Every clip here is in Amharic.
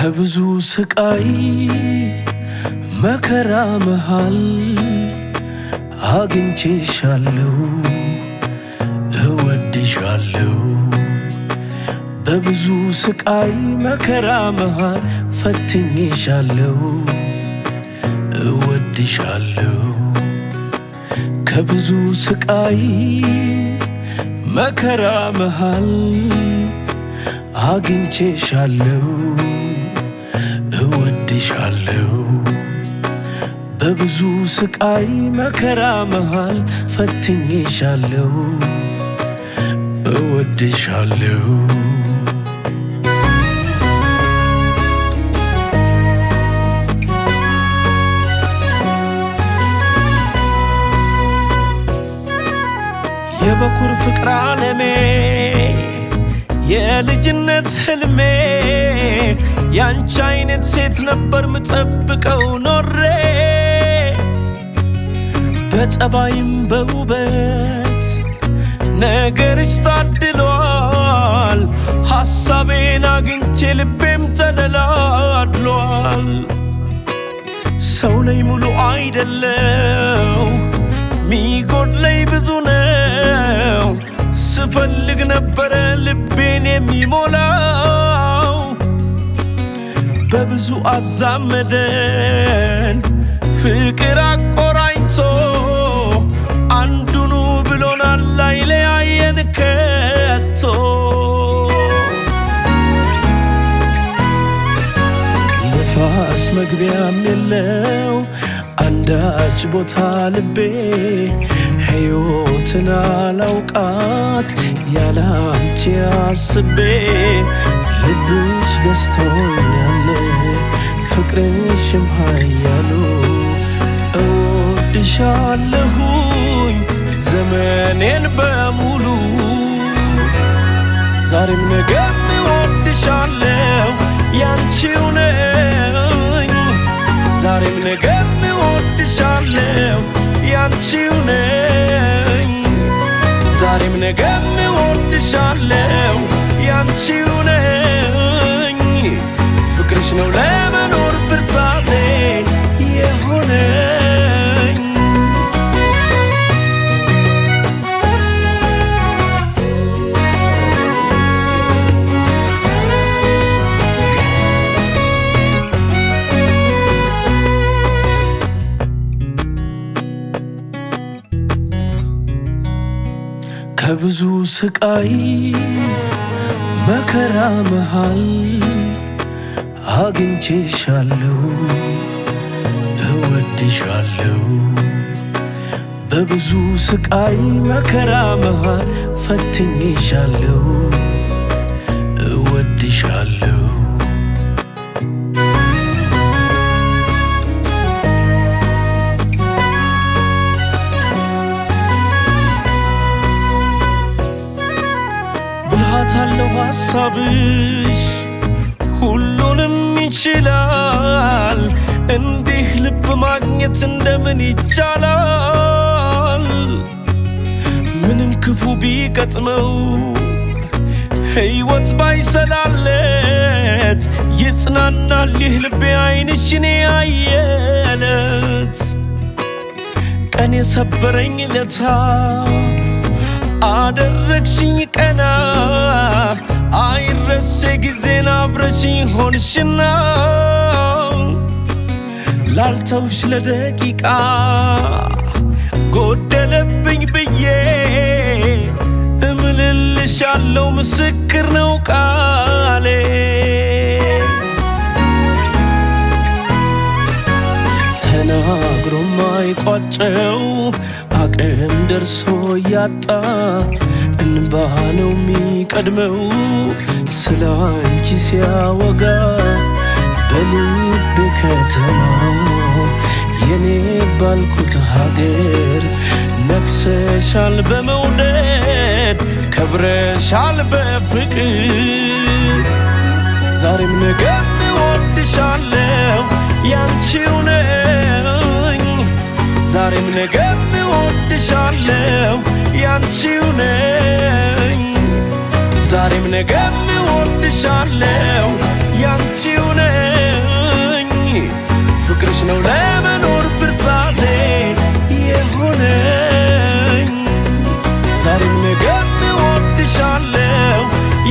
ከብዙ ስቃይ መከራ መሃል አግኝቼሻለሁ እወድሻለሁ በብዙ ስቃይ መከራ መሃል ፈትኜሻለሁ እወድሻለሁ ከብዙ ስቃይ መከራ መሃል አግኝቼሻለሁ እወድሻለሁ በብዙ ስቃይ መከራ መሃል ፈትኜሻለሁ እወድሻለሁ የበኩር ፍቅር ዓለሜ የልጅነት ህልሜ ያንቺ አይነት ሴት ነበር ምጠብቀው ኖሬ በጸባይም በውበት ነገርሽ ታድሏል ሐሳቤን አግኝቼ ልቤም ተደላድሏል ሰው ነኝ ሙሉ አይደለው ሚጎድለኝ ብዙ ነው ስፈልግ ነበረ ልቤን የሚሞላው በብዙ አዛመደን ፍቅር አቆራኝቶ አንዱኑ ብሎናል አይለያየን ከቶ ነፋስ መግቢያም የለው አንዳች ቦታ ልቤ ሕይወትን አላውቃት ያላንቺ አስቤ ልብሽ ገዝቶኛል ፍቅርሽም ኃያሉ እወድሻለሁኝ ዘመኔን በሙሉ ዛሬም ነገም እወድሻለሁ ያንቺው ነኝ ዛሬም ነገም እወድሻለሁ ያንቺው ነኝ ዛሬም ነገም እወድሻለሁ ያንቺው ነኝ ፍቅርሽ ነው ለመኖር ብርታቴ የሆነኝ ከብዙ ስቃይ መከራ መሃል አግኝቼሻለሁ እወድሻለሁ በብዙ ስቃይ መከራ መሃል ፈትኜሻለሁ እወድሻለሁ ብልሃታለሁ ሐሳብሽ ሁሉንም ይችላል እንዲህ ልብ ማግኘት እንደምን ይቻላል ምንም ክፉ ቢገጥመው ሕይወት ባይሰላለት ይጽናናል ይህ ልቤ ዓይንሽን ያየለት ቀን የሰበረኝ ለታ አደረግሽኝ ቀና አይረሴ ጊዜን አብረሽኝ ሆንሽና ላልተውሽ ለደቂቃ ጎደለብኝ ብዬ እምልልሻለሁ ምስክር ነው ቃሌ ተናግሮ ማይቋጨው አቅም ደርሶ ያጣ እንባ ነው ሚቀድመው ስላንቺ ሲያወጋ በልቤ ከተማ የኔ ባልኩት ሀገር ነግሰሻል በመውደድ ከብረሻል በፍቅር ዛሬም ነገም እወድሻለሁ ያንቺው ነኝ ዛሬም ነገም እወድሻለሁ ያንቺው ነኝ ዛሬም ነገም እወድሻለሁ ያንቺው ነኝ ፍቅርሽ ነው ለመኖር ብርታቴ የሆነኝ ዛሬም ነገም እወድሻለሁ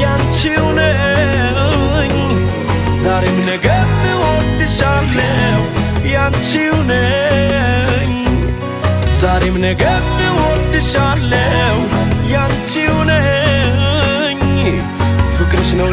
ያንቺው ነኝ ዛሬም ነገም እወድሻለሁ ያንቺው ነኝ ዛሬም ነገም እወድሻለሁ ያንቺው ነኝ ፍቅርሽ ነው